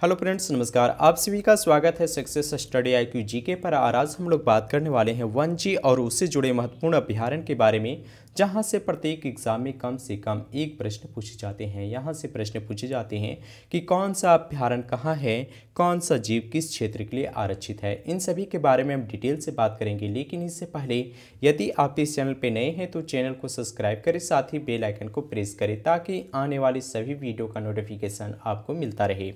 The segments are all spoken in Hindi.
हेलो फ्रेंड्स, नमस्कार। आप सभी का स्वागत है सक्सेस स्टडी IQ जीके पर। आज हम लोग बात करने वाले हैं वन जी और उससे जुड़े महत्वपूर्ण अभ्यारण्य के बारे में, जहां से प्रत्येक एग्जाम में कम से कम एक प्रश्न पूछे जाते हैं। यहां से प्रश्न पूछे जाते हैं कि कौन सा अभ्यारण्य कहाँ है, कौन सा जीव किस क्षेत्र के लिए आरक्षित है। इन सभी के बारे में हम डिटेल से बात करेंगे, लेकिन इससे पहले यदि आप इस चैनल पर नए हैं तो चैनल को सब्सक्राइब करें, साथ ही बेल आइकन को प्रेस करें ताकि आने वाली सभी वीडियो का नोटिफिकेशन आपको मिलता रहे।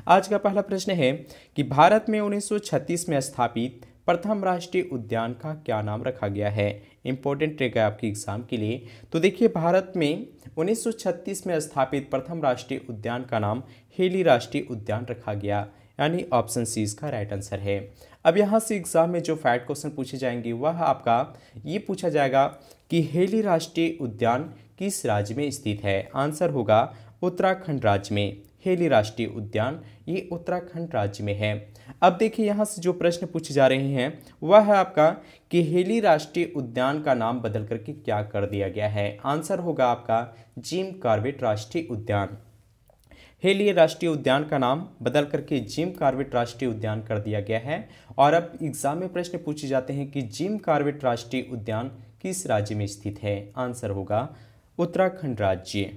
आज का पहला प्रश्न है कि भारत में 1936 में स्थापित प्रथम राष्ट्रीय उद्यान का क्या नाम रखा गया है। इंपॉर्टेंट रहेगा आपके एग्जाम के लिए। तो देखिए, भारत में 1936 में स्थापित प्रथम राष्ट्रीय उद्यान का नाम हेली राष्ट्रीय उद्यान रखा गया, यानी ऑप्शन सी इसका राइट आंसर है। अब यहाँ से एग्जाम में जो फैक्ट क्वेश्चन पूछे जाएंगे वह आपका ये पूछा जाएगा कि हेली राष्ट्रीय उद्यान किस राज्य में स्थित है। आंसर होगा उत्तराखंड राज्य में। हेली राष्ट्रीय उद्यान ये उत्तराखंड राज्य में है। अब देखिए, यहाँ से जो प्रश्न पूछे जा रहे हैं वह है आपका कि हेली राष्ट्रीय उद्यान का नाम बदल करके क्या कर दिया गया है। आंसर होगा आपका जिम कॉर्बेट राष्ट्रीय उद्यान। हेली राष्ट्रीय उद्यान का नाम बदल करके जिम कॉर्बेट राष्ट्रीय उद्यान कर दिया गया है। और अब एग्जाम में प्रश्न पूछे जाते हैं कि जिम कॉर्बेट राष्ट्रीय उद्यान किस राज्य में स्थित है। आंसर होगा उत्तराखंड राज्य।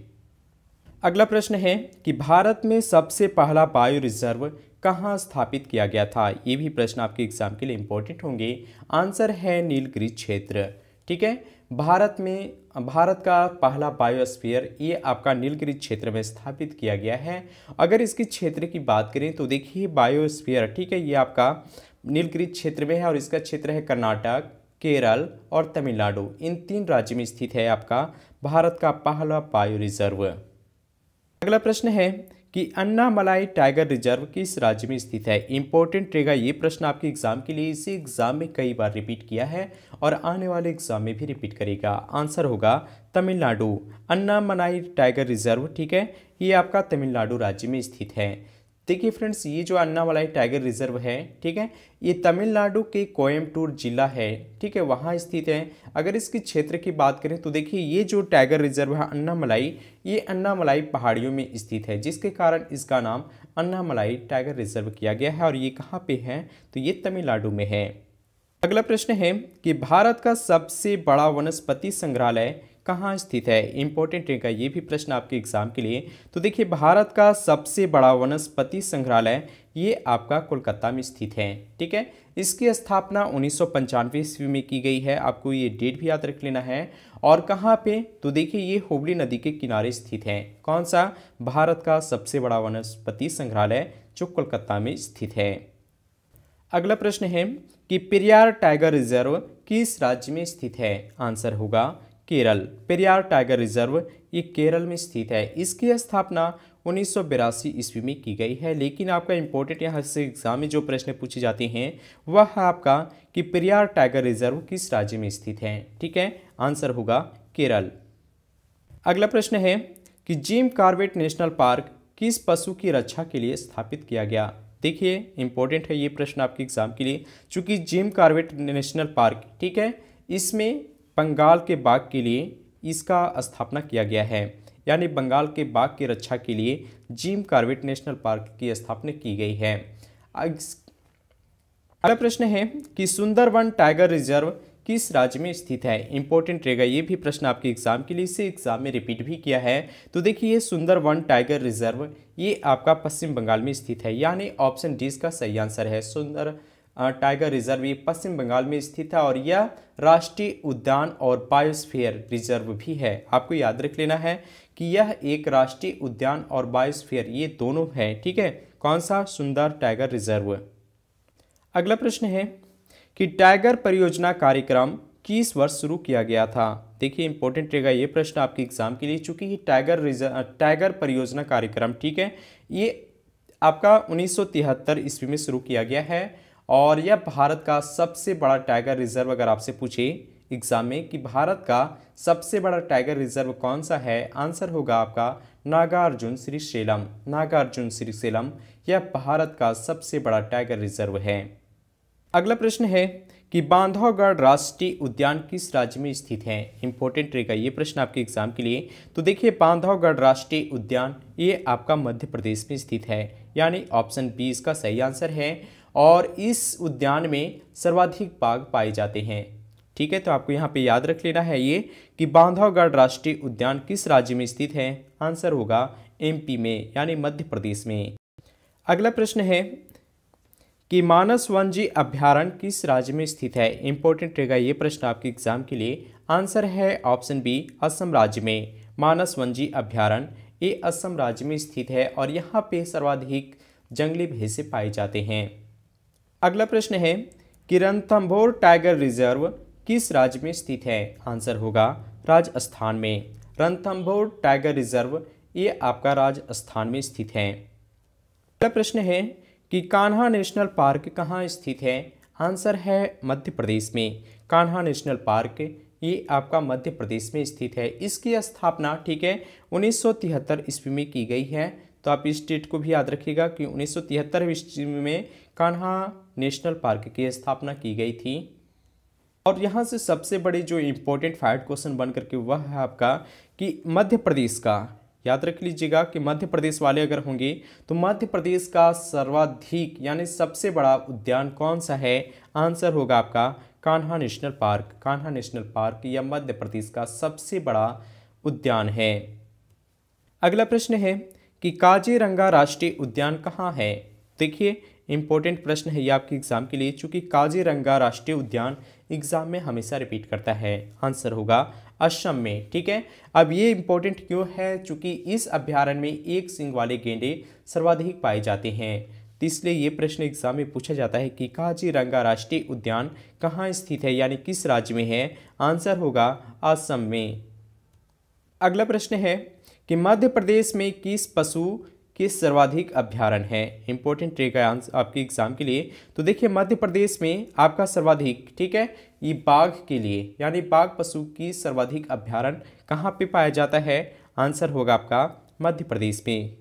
अगला प्रश्न है कि भारत में सबसे पहला बायो रिजर्व कहाँ स्थापित किया गया था। ये भी प्रश्न आपके एग्जाम के लिए इंपॉर्टेंट होंगे। आंसर है नीलगिरी क्षेत्र। ठीक है, भारत का पहला बायोस्फीयर ये आपका नीलगिरी क्षेत्र में स्थापित किया गया है। अगर इसकी क्षेत्र की बात करें तो देखिए, बायोस्फीयर ठीक है ये आपका नीलगिरी क्षेत्र में है और इसका क्षेत्र है कर्नाटक, केरल और तमिलनाडु। इन 3 राज्यों में स्थित है आपका भारत का पहला बायो रिजर्व। अगला प्रश्न है कि अन्नामलाई टाइगर रिजर्व किस राज्य में स्थित है। इंपॉर्टेंट रहेगा ये प्रश्न आपके एग्जाम के लिए। इसी एग्जाम में कई बार रिपीट किया है और आने वाले एग्जाम में भी रिपीट करेगा। आंसर होगा तमिलनाडु। अन्नामलाई टाइगर रिजर्व ठीक है ये आपका तमिलनाडु राज्य में स्थित है। देखिए फ्रेंड्स, ये जो अन्नामलाई टाइगर रिजर्व है ठीक है ये तमिलनाडु के कोयम्बटूर जिला है ठीक है वहाँ स्थित है। अगर इसकी क्षेत्र की बात करें तो देखिए, ये जो टाइगर रिजर्व है अन्नामलाई ये अन्नामलाई पहाड़ियों में स्थित है, जिसके कारण इसका नाम अन्नामलाई टाइगर रिजर्व किया गया है। और ये कहाँ पे है तो ये तमिलनाडु में है। अगला प्रश्न है कि भारत का सबसे बड़ा वनस्पति संग्रहालय कहाँ स्थित है। इंपॉर्टेंट रहेगा ये भी प्रश्न आपके एग्जाम के लिए। तो देखिए, भारत का सबसे बड़ा वनस्पति संग्रहालय ये आपका कोलकाता में स्थित है। ठीक है, इसकी स्थापना 1995 ईस्वी में की गई है। आपको ये डेट भी याद रख लेना है। और कहाँ पे तो देखिए, ये हुगली नदी के किनारे स्थित है। कौन सा? भारत का सबसे बड़ा वनस्पति संग्रहालय जो कोलकाता में स्थित है। अगला प्रश्न है कि पेरियार टाइगर रिजर्व किस राज्य में स्थित है। आंसर होगा केरल। पेरियार टाइगर रिजर्व ये केरल में स्थित है। इसकी स्थापना 1982 ईस्वी में की गई है। लेकिन आपका इंपॉर्टेंट यहाँ से एग्जाम में जो प्रश्न पूछे जाते हैं वह है आपका कि पेरियार टाइगर रिजर्व किस राज्य में स्थित है। ठीक है, आंसर होगा केरल। अगला प्रश्न है कि जिम कॉर्बेट नेशनल पार्क किस पशु की रक्षा के लिए स्थापित किया गया। देखिए, इंपॉर्टेंट है ये प्रश्न आपके एग्जाम के लिए, चूंकि जिम कॉर्बेट नेशनल पार्क ठीक है इसमें बंगाल के बाघ के लिए इसका स्थापना किया गया है। यानी बंगाल के बाघ की रक्षा के लिए जिम कॉर्बेट नेशनल पार्क की स्थापना की गई है। अगला प्रश्न है कि सुंदरवन टाइगर रिजर्व किस राज्य में स्थित है। इंपॉर्टेंट रहेगा ये भी प्रश्न आपके एग्जाम के लिए। इसे एग्जाम में रिपीट भी किया है। तो देखिए, सुंदरवन टाइगर रिजर्व ये आपका पश्चिम बंगाल में स्थित है। यानी ऑप्शन डी इसका सही आंसर है। सुंदर टाइगर रिजर्व ये पश्चिम बंगाल में स्थित है और यह राष्ट्रीय उद्यान और बायोस्फीयर रिजर्व भी है। आपको याद रख लेना है कि यह एक राष्ट्रीय उद्यान और बायोस्फीयर ये दोनों है। ठीक है, कौन सा? सुंदर टाइगर रिजर्व। अगला प्रश्न है कि टाइगर परियोजना कार्यक्रम किस वर्ष शुरू किया गया था। देखिए, इंपॉर्टेंट रहेगा ये प्रश्न आपके एग्जाम के लिए, चूंकि ये टाइगर परियोजना कार्यक्रम ठीक है ये आपका 1973 ईस्वी में शुरू किया गया है। और यह भारत का सबसे बड़ा टाइगर रिजर्व, अगर आपसे पूछे एग्जाम में कि भारत का सबसे बड़ा टाइगर रिजर्व कौन सा है, आंसर होगा आपका नागार्जुन श्रीशैलम। नागार्जुन श्रीशैलम यह भारत का सबसे बड़ा टाइगर रिजर्व है। अगला प्रश्न है कि बांधवगढ़ राष्ट्रीय उद्यान किस राज्य में स्थित है। इंपॉर्टेंट रहेगा ये प्रश्न आपके एग्जाम के लिए। तो देखिए बांधवगढ़ राष्ट्रीय उद्यान ये आपका मध्य प्रदेश में स्थित है, यानी ऑप्शन बी इसका सही आंसर है। और इस उद्यान में सर्वाधिक बाघ पाए जाते हैं। ठीक है, तो आपको यहाँ पे याद रख लेना है ये कि बांधवगढ़ राष्ट्रीय उद्यान किस राज्य में स्थित है। आंसर होगा एमपी में, यानी मध्य प्रदेश में। अगला प्रश्न है कि मानस वन्यजीव अभयारण्य किस राज्य में स्थित है। इंपॉर्टेंट रहेगा ये प्रश्न आपके एग्जाम के लिए। आंसर है ऑप्शन बी असम राज्य में। मानस वन्यजीव अभयारण्य ये असम राज्य में स्थित है और यहाँ पे सर्वाधिक जंगली भैंसे पाए जाते हैं। अगला प्रश्न है कि रणथंभौर टाइगर रिजर्व किस राज्य में स्थित है। आंसर होगा राजस्थान में। रणथंभौर टाइगर रिजर्व ये आपका राजस्थान में स्थित है। अगला प्रश्न है कि कान्हा नेशनल पार्क कहाँ स्थित है। आंसर है मध्य प्रदेश में। कान्हा नेशनल पार्क ये आपका मध्य प्रदेश में स्थित है। इसकी स्थापना ठीक है 1973 ईस्वी में की गई है। तो आप इस डेट को भी याद रखिएगा कि 1973 ईस्वी में कान्हा नेशनल पार्क की स्थापना की गई थी। और यहाँ से सबसे बड़ी जो इम्पोर्टेंट फैक्ट क्वेश्चन बन करके वह है आपका कि मध्य प्रदेश का, याद रख लीजिएगा कि मध्य प्रदेश वाले अगर होंगे तो मध्य प्रदेश का सर्वाधिक यानी सबसे बड़ा उद्यान कौन सा है। आंसर होगा आपका Kanha national park. Kanha national park यह मध्य प्रदेश का सबसे बड़ा उद्यान है। अगला प्रश्न है कि काजीरंगा राष्ट्रीय उद्यान कहाँ है। देखिए इंपॉर्टेंट प्रश्न है ये आपके एग्जाम के लिए, चूंकि काजीरंगा राष्ट्रीय उद्यान एग्जाम में हमेशा रिपीट करता है। आंसर होगा असम में। ठीक है, अब ये इंपॉर्टेंट क्यों है, चूंकि इस अभ्यारण्य में एक सींग वाले गेंडे सर्वाधिक पाए जाते हैं। तो इसलिए ये प्रश्न एग्जाम में पूछा जाता है कि काजीरंगा राष्ट्रीय उद्यान कहाँ स्थित है, यानी किस राज्य में है। आंसर होगा असम में। अगला प्रश्न है कि मध्य प्रदेश में किस पशु के सर्वाधिक अभ्यारण्य है। इंपॉर्टेंट रहेगा आंसर आपके एग्जाम के लिए। तो देखिए मध्य प्रदेश में आपका सर्वाधिक ठीक है ये बाघ के लिए, यानी बाघ पशु की सर्वाधिक अभ्यारण्य कहाँ पे पाया जाता है। आंसर होगा आपका मध्य प्रदेश में।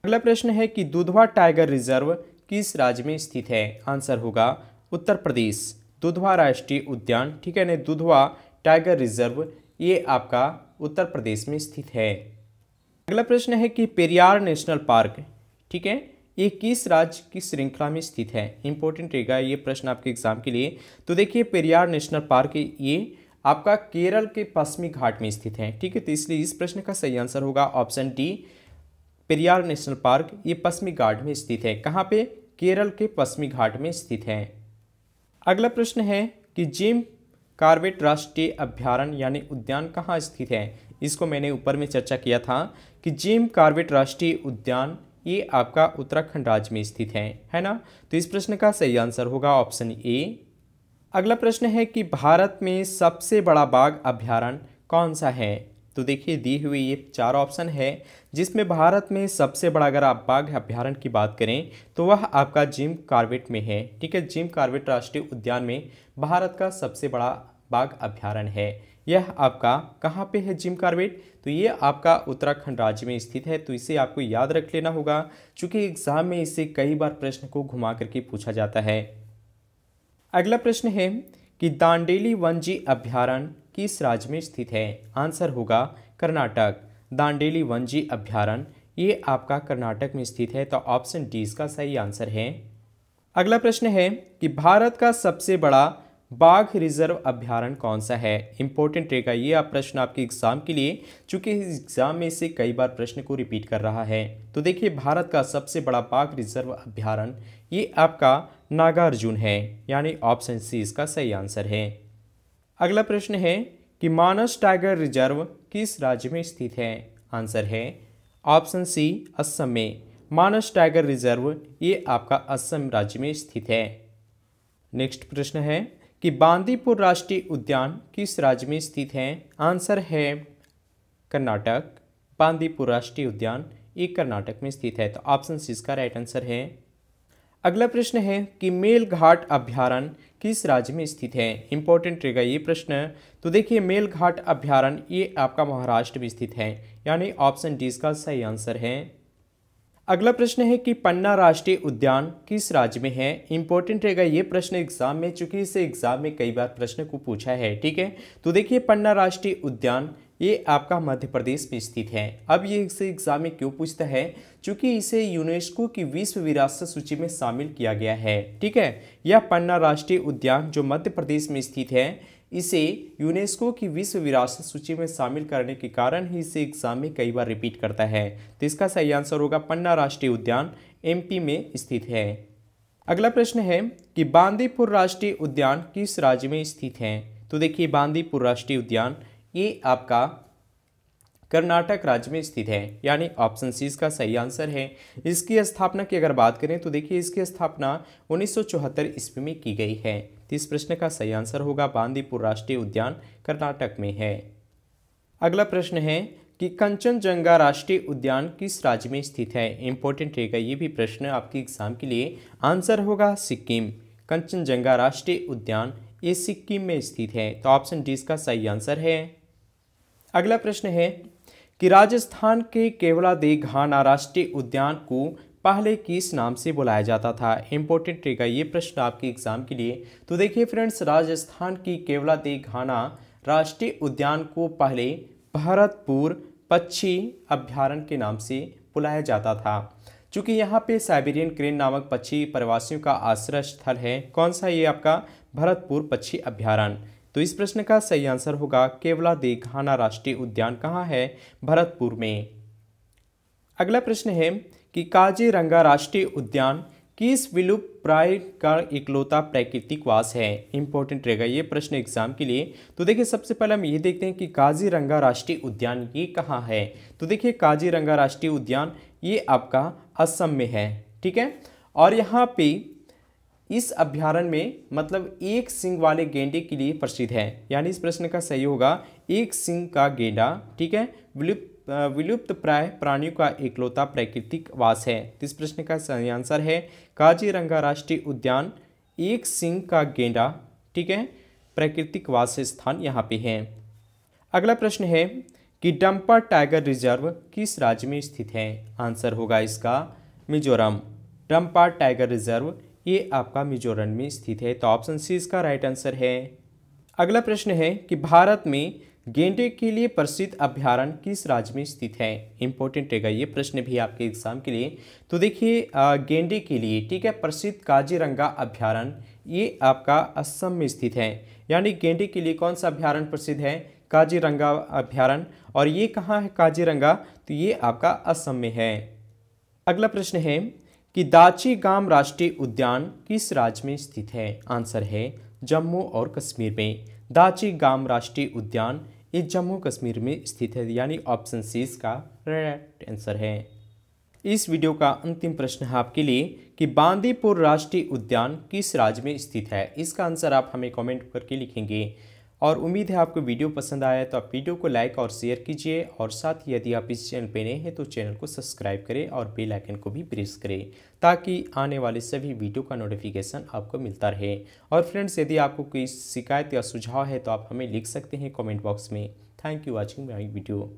अगला प्रश्न है कि दुधवा टाइगर रिजर्व किस राज्य में स्थित है। आंसर होगा उत्तर प्रदेश। दुधवा राष्ट्रीय उद्यान ठीक है ना, दुधवा टाइगर रिजर्व ये आपका उत्तर प्रदेश में स्थित है। अगला प्रश्न है कि पेरियार नेशनल पार्क ठीक है ये किस राज्य की श्रृंखला में स्थित है। इंपॉर्टेंट रहेगा ये प्रश्न आपके एग्जाम के लिए। तो देखिए पेरियार नेशनल पार्क ये आपका केरल के पश्चिमी घाट में स्थित है। ठीक है, तो इसलिए इस प्रश्न का सही आंसर होगा option D. Periyar national park ये पश्चिमी घाट में स्थित है। कहाँ पे, केरल के पश्चिमी घाट में स्थित है। अगला प्रश्न है कि जिम कॉर्बेट राष्ट्रीय अभ्यारण्य यानी उद्यान कहाँ स्थित है। इसको मैंने ऊपर में चर्चा किया था कि जिम कॉर्बेट राष्ट्रीय उद्यान ये आपका उत्तराखंड राज्य में स्थित है ना। तो इस प्रश्न का सही आंसर होगा ऑप्शन ए। अगला प्रश्न है कि भारत में सबसे बड़ा बाघ अभ्यारण्य कौन सा है। तो देखिए दी हुई ये 4 ऑप्शन है जिसमें भारत में सबसे बड़ा अगर आप बाघ अभ्यारण्य की बात करें तो वह आपका जिम कॉर्बेट में है। ठीक है, जिम कॉर्बेट राष्ट्रीय उद्यान में भारत का सबसे बड़ा बाघ अभ्यारण्य है। यह आपका कहाँ पे है जिम कॉर्बेट, तो ये आपका उत्तराखंड राज्य में स्थित है। तो इसे आपको याद रख लेना होगा क्योंकि एग्जाम में इससे कई बार प्रश्न को घुमा करके पूछा जाता है। अगला प्रश्न है कि दांडेली वन्यजीव अभ्यारण्य किस राज्य में स्थित है। आंसर होगा कर्नाटक। दांडेली वन्यजीव अभ्यारण्य ये आपका कर्नाटक में स्थित है। तो ऑप्शन डी इसका सही आंसर है। अगला प्रश्न है कि भारत का सबसे बड़ा बाघ रिजर्व अभ्यारण्य कौन सा है। इंपॉर्टेंट रहेगा ये आप प्रश्न आपके एग्जाम के लिए, चूंकि इस एग्जाम में से कई बार प्रश्न को रिपीट कर रहा है। तो देखिए भारत का सबसे बड़ा बाघ रिजर्व अभ्यारण्य ये आपका नागार्जुन है, यानी ऑप्शन सी इसका सही आंसर है। अगला प्रश्न है कि मानस टाइगर रिजर्व किस राज्य में स्थित है। आंसर है ऑप्शन सी असम में। मानस टाइगर रिजर्व ये आपका असम राज्य में स्थित है। नेक्स्ट प्रश्न है कि बांदीपुर राष्ट्रीय उद्यान किस राज्य में स्थित है। आंसर है कर्नाटक। बांदीपुर राष्ट्रीय उद्यान ये कर्नाटक में स्थित है। तो ऑप्शन सी इसका राइट आंसर है। अगला प्रश्न है कि मेलघाट अभ्यारण्य किस राज्य में स्थित है। इंपॉर्टेंट रहेगा ये प्रश्न। तो देखिए मेलघाट अभ्यारण्य ये आपका महाराष्ट्र में स्थित है, यानी ऑप्शन डी इसका सही आंसर है। अगला प्रश्न है कि पन्ना राष्ट्रीय उद्यान किस राज्य में है। इंपॉर्टेंट रहेगा ये प्रश्न एग्जाम में, चूंकि इसे एग्जाम में कई बार प्रश्न को पूछा है। ठीक है, तो देखिए पन्ना राष्ट्रीय उद्यान ये आपका मध्य प्रदेश में स्थित है। अब ये इसे एग्जाम में क्यों पूछता है, क्योंकि इसे यूनेस्को की विश्व विरासत सूची में शामिल किया गया है। ठीक है, यह पन्ना राष्ट्रीय उद्यान जो मध्य प्रदेश में स्थित है, इसे यूनेस्को की विश्व विरासत सूची में शामिल करने के कारण ही इसे एग्जाम में कई बार रिपीट करता है। तो इसका सही आंसर होगा पन्ना राष्ट्रीय उद्यान एमपी में स्थित है। अगला प्रश्न है कि बांदीपुर राष्ट्रीय उद्यान किस राज्य में स्थित है। तो देखिए बांदीपुर राष्ट्रीय उद्यान ये आपका कर्नाटक राज्य में स्थित है, यानी ऑप्शन सी इसका सही आंसर है। इसकी स्थापना की अगर बात करें तो देखिए इसकी स्थापना 1974 ईस्वी में की गई है। तो इस प्रश्न का सही आंसर होगा बांदीपुर राष्ट्रीय उद्यान कर्नाटक में है। अगला प्रश्न है कि कंचनजंगा राष्ट्रीय उद्यान किस राज्य में स्थित है। इंपॉर्टेंट रहेगा ये भी प्रश्न आपके एग्जाम के लिए। आंसर होगा सिक्किम। कंचनजंगा राष्ट्रीय उद्यान ये सिक्किम में स्थित है। तो ऑप्शन डी इसका सही आंसर है। अगला प्रश्न है कि राजस्थान के केवलादेव घाना राष्ट्रीय उद्यान को पहले किस नाम से बुलाया जाता था। इंपॉर्टेंट रहेगा ये प्रश्न आपके एग्जाम के लिए। तो देखिए फ्रेंड्स, राजस्थान की केवलादेव घाना राष्ट्रीय उद्यान को पहले भरतपुर पक्षी अभ्यारण्य के नाम से बुलाया जाता था, चूँकि यहाँ पे साइबेरियन क्रेन नामक पक्षी प्रवासियों का आश्रय स्थल है। कौन सा, ये आपका भरतपुर पक्षी अभ्यारण्य। तो इस प्रश्न का सही आंसर होगा केवलादेव घाना राष्ट्रीय उद्यान कहाँ है, भरतपुर में। अगला प्रश्न है कि काजीरंगा राष्ट्रीय उद्यान किस विलुप्त प्राय का इकलौता प्राकृतिक वास है। इंपॉर्टेंट रहेगा ये प्रश्न एग्जाम के लिए। तो देखिए सबसे पहले हम ये देखते हैं कि काजीरंगा राष्ट्रीय उद्यान ये कहाँ है। तो देखिए काजीरंगा राष्ट्रीय उद्यान ये आपका असम में है। ठीक है, और यहाँ पे इस अभ्यारण्य में मतलब एक सींग वाले गेंडे के लिए प्रसिद्ध है, यानी इस प्रश्न का सही होगा एक सींग का गेंडा। ठीक है, विलुप्त प्राय प्राणियों का इकलौता प्राकृतिक वास है। तो इस प्रश्न का सही आंसर है काजीरंगा राष्ट्रीय उद्यान एक सींग का गेंडा। ठीक है, प्राकृतिक वास स्थान यहाँ पे है। अगला प्रश्न है कि डंपा टाइगर रिजर्व किस राज्य में स्थित है। आंसर होगा इसका मिजोरम। डंपा टाइगर रिजर्व ये आपका मिजोरम में स्थित है। तो ऑप्शन सी इसका राइट आंसर है। अगला प्रश्न है कि भारत में गेंडे के लिए प्रसिद्ध अभ्यारण्य किस राज्य में स्थित है। इंपॉर्टेंट रहेगा ये प्रश्न भी आपके एग्जाम के लिए। तो देखिए गेंडे के लिए, ठीक है, प्रसिद्ध काजीरंगा अभ्यारण्य ये आपका असम में स्थित है, यानी गेंडे के लिए कौन सा अभ्यारण्य प्रसिद्ध है, काजीरंगा अभ्यारण्य। और ये कहाँ है काजीरंगा, तो ये आपका असम में है। अगला प्रश्न है कि दाची-गाम राष्ट्रीय उद्यान किस राज्य में स्थित है। आंसर है जम्मू और कश्मीर में। दाची-गाम राष्ट्रीय उद्यान ये जम्मू कश्मीर में स्थित है, यानी ऑप्शन सी इसका राइट आंसर है। इस वीडियो का अंतिम प्रश्न है आपके लिए कि बांदीपुर राष्ट्रीय उद्यान किस राज्य में स्थित है। इसका आंसर आप हमें कमेंट करके लिखेंगे। और उम्मीद है आपको वीडियो पसंद आया, तो आप वीडियो को लाइक और शेयर कीजिए, और साथ ही यदि आप इस चैनल पे नए हैं तो चैनल को सब्सक्राइब करें और बेल आइकन को भी प्रेस करें, ताकि आने वाले सभी वीडियो का नोटिफिकेशन आपको मिलता रहे। और फ्रेंड्स, यदि आपको कोई शिकायत या सुझाव है तो आप हमें लिख सकते हैं कमेंट बॉक्स में। Thank you watching my video.